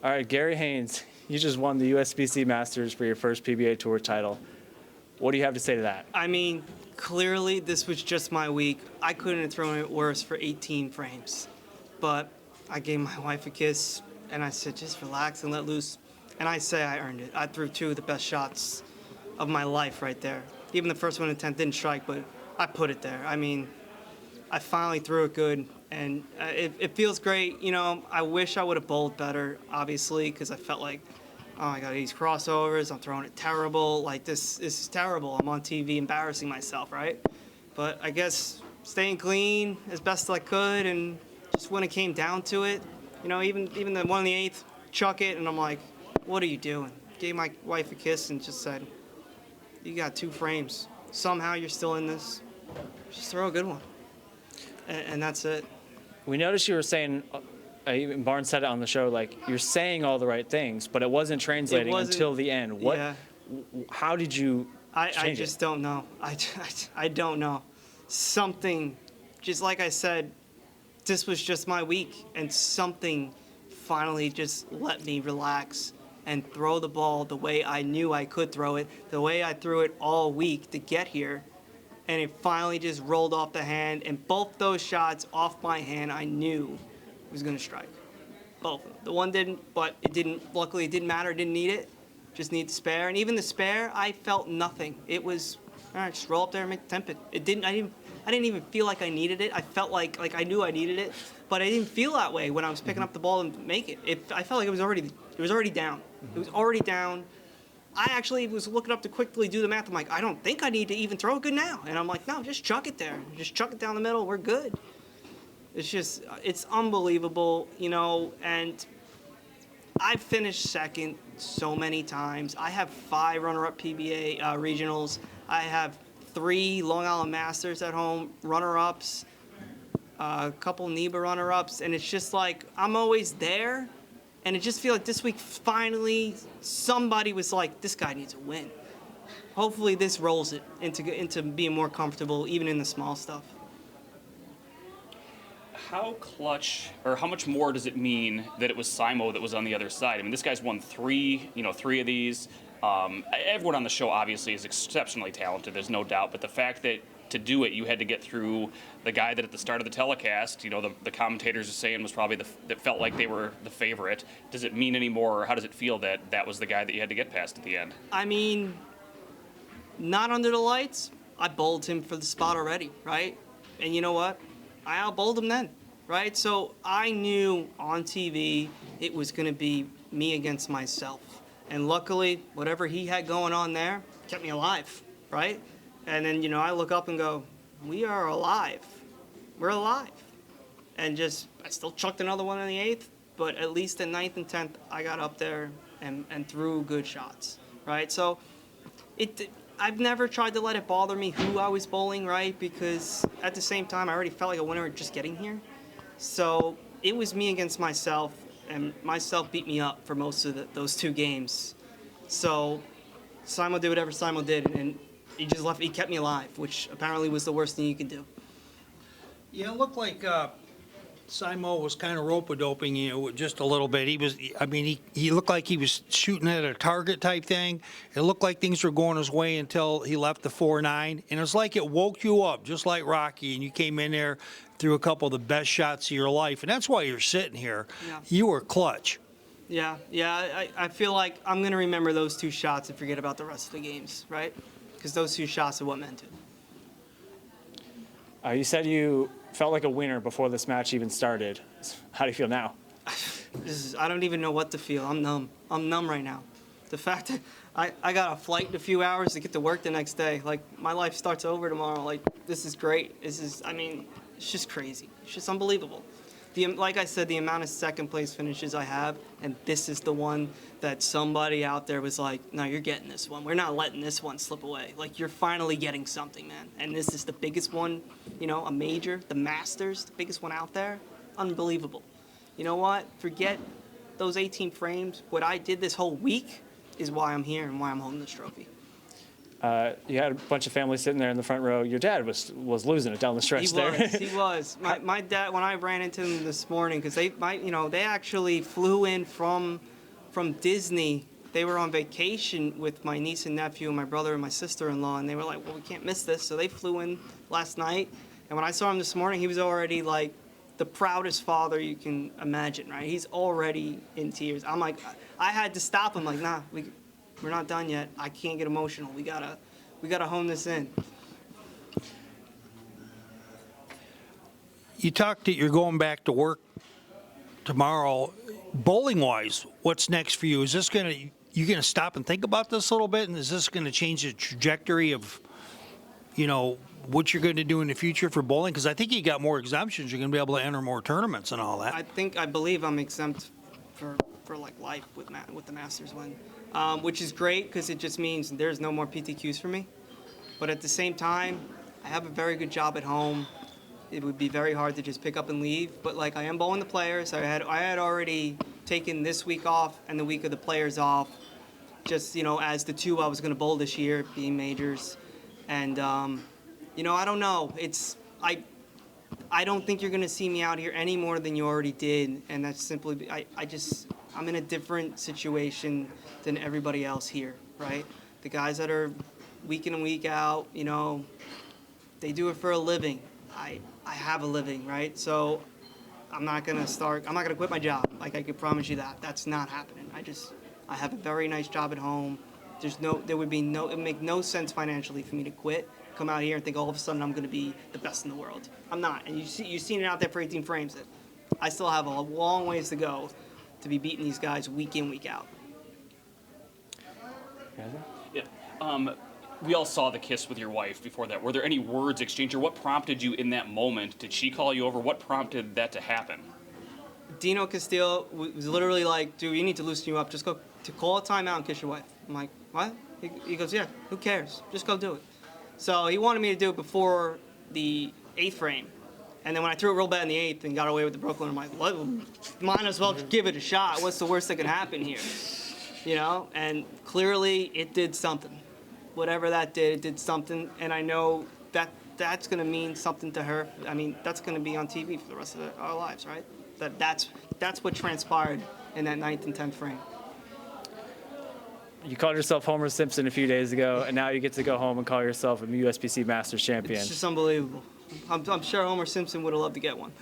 All right, Gary Haines, you just won the USBC Masters for your first PBA Tour title. What do you have to say to that? I mean, clearly this was just my week. I couldn't have thrown it worse for 18 frames. But I gave my wife a kiss, and I said, just relax and let loose. And I say I earned it. I threw two of the best shots of my life right there. Even the first one in 10th didn't strike, but I put it there. I mean, I finally threw it good, and it feels great. You know, I wish I would have bowled better, obviously, because I felt like, oh my God, these crossovers, I'm throwing it terrible. Like, this is terrible. I'm on TV embarrassing myself, right? But I guess staying clean as best I could, and just when it came down to it, you know, even the one in the eighth, chuck it, and I'm like, what are you doing? Gave my wife a kiss and just said, you got 2 frames. Somehow you're still in this. Just throw a good one. And that's it. We noticed you were saying, even Barnes said it on the show, like, you're saying all the right things, but it wasn't translating until the end. What? Yeah. How did you I just don't know. I don't know. Something, just like I said, this was just my week, and something finally just let me relax and throw the ball the way I knew I could throw it, the way I threw it all week to get here. And it finally just rolled off the hand, and both those shots off my hand I knew was going to strike. Both of them. The one didn't, but it didn't. Luckily, it didn't matter. Didn't need it. Just need the spare. And even the spare, I felt nothing. It was, all right, just roll up there and make the 10-pin. It didn't. I didn't even feel like I needed it. I felt like I knew I needed it, but I didn't feel that way when I was picking up the ball and make it. I felt like it was already down. It was already down. I actually was looking up to quickly do the math. I'm like, I don't think I need to even throw it good now. And I'm like, no, just chuck it there. Just chuck it down the middle. We're good. It's unbelievable, you know, and I've finished second so many times. I have 5 runner-up PBA regionals. I have 3 Long Island Masters at home, runner-ups, a couple NEBA runner-ups, and it's just like I'm always there, and it just feels like this week finally somebody was like, this guy needs a win. Hopefully this rolls it into being more comfortable even in the small stuff. How clutch, or how much more does it mean that it was Simo that was on the other side? I mean, this guy's won 3 of these. Everyone on the show obviously is exceptionally talented, there's no doubt, but the fact that to do it, you had to get through the guy that at the start of the telecast, you know, the commentators are saying was probably that felt like they were the favorite. Does it mean any more, or how does it feel that that was the guy that you had to get past at the end? I mean, not under the lights. I bowled him for the spot already, right? And you know what? I out-bowled him then, right? So I knew on TV it was going to be me against myself. And luckily, whatever he had going on there kept me alive, right? And then, you know, I look up and go, we are alive. We're alive. And just, I still chucked another one in the 8th, but at least in 9th and 10th, I got up there and threw good shots, right? So I've never tried to let it bother me who I was bowling, right? Because at the same time, I already felt like a winner just getting here. So it was me against myself, and myself beat me up for most of those 2 games. So Simo did whatever Simo did, and he kept me alive, which apparently was the worst thing you could do. Yeah, it looked like Simo was kind of rope-a-doping you just a little bit. He looked like he was shooting at a target type thing. It looked like things were going his way until he left the 4-9, and it's like it woke you up, just like Rocky, and you came in there, threw a couple of the best shots of your life, and that's why you're sitting here. Yeah. You were clutch. Yeah, I feel like I'm going to remember those 2 shots and forget about the rest of the games, right? Because those 2 shots are what meant it. You said you felt like a winner before this match even started. How do you feel now? I don't even know what to feel. I'm numb. I'm numb right now. The fact that I got a flight in a few hours to get to work the next day. Like, my life starts over tomorrow. Like, this is great. It's just crazy. It's just unbelievable. Like I said, the amount of second place finishes I have, and this is the one that somebody out there was like, no, you're getting this one. We're not letting this one slip away. Like, you're finally getting something, man. And this is the biggest one, you know, a major, the Masters, the biggest one out there. Unbelievable. You know what? Forget those 18 frames. What I did this whole week is why I'm here and why I'm holding this trophy. You had a bunch of family sitting there in the front row. Your dad was losing it down the stretch there. He was. My dad, when I ran into him this morning, because they actually flew in from Disney. They were on vacation with my niece and nephew and my brother and my sister-in-law, and they were like, well, we can't miss this. So they flew in last night. And when I saw him this morning, he was already like the proudest father you can imagine, right? He's already in tears. I'm like, I had to stop him, like, nah, we're not done yet. I can't get emotional. We gotta hone this in. You talked that you're going back to work tomorrow. Bowling-wise, what's next for you? Is this you gonna stop and think about this a little bit, and is this gonna change the trajectory of, what you're going to do in the future for bowling? Because I think you got more exemptions. You're going to be able to enter more tournaments and all that. I believe I'm exempt for like life with the Masters win, which is great because it just means there's no more PTQs for me. But at the same time, I have a very good job at home. It would be very hard to just pick up and leave. But like I am bowling the players. I had already taken this week off and the week of the players off, just as the two I was going to bowl this year, being majors, and. I don't know. I don't think you're going to see me out here any more than you already did, and that's simply I'm in a different situation than everybody else here, right? The guys that are week in and week out, they do it for a living. I have a living, right? So I'm not going to quit my job. Like, I can promise you that. That's not happening. I have a very nice job at home. It would make no sense financially for me to quit, come out here and think all of a sudden I'm going to be the best in the world. I'm not. And you've seen it out there for 18 frames. That I still have a long ways to go to be beating these guys week in, week out. Yeah. We all saw the kiss with your wife before that. Were there any words exchanged, or what prompted you in that moment? Did she call you over? What prompted that to happen? Dino Castillo was literally like, dude, you need to loosen you up. Just go to call a timeout and kiss your wife. I'm like, what? He goes, yeah, who cares? Just go do it. So he wanted me to do it before the 8th frame. And then when I threw it real bad in the 8th and got away with the Brooklyn, I'm like, what? Might as well give it a shot. What's the worst that can happen here? And clearly it did something. Whatever that did, it did something. And I know that's going to mean something to her. I mean, that's going to be on TV for the rest of our lives, right? That's what transpired in that 9th and 10th frame. You called yourself Homer Simpson a few days ago, and now you get to go home and call yourself a USBC Masters champion. It's just unbelievable. I'm sure Homer Simpson would have loved to get one.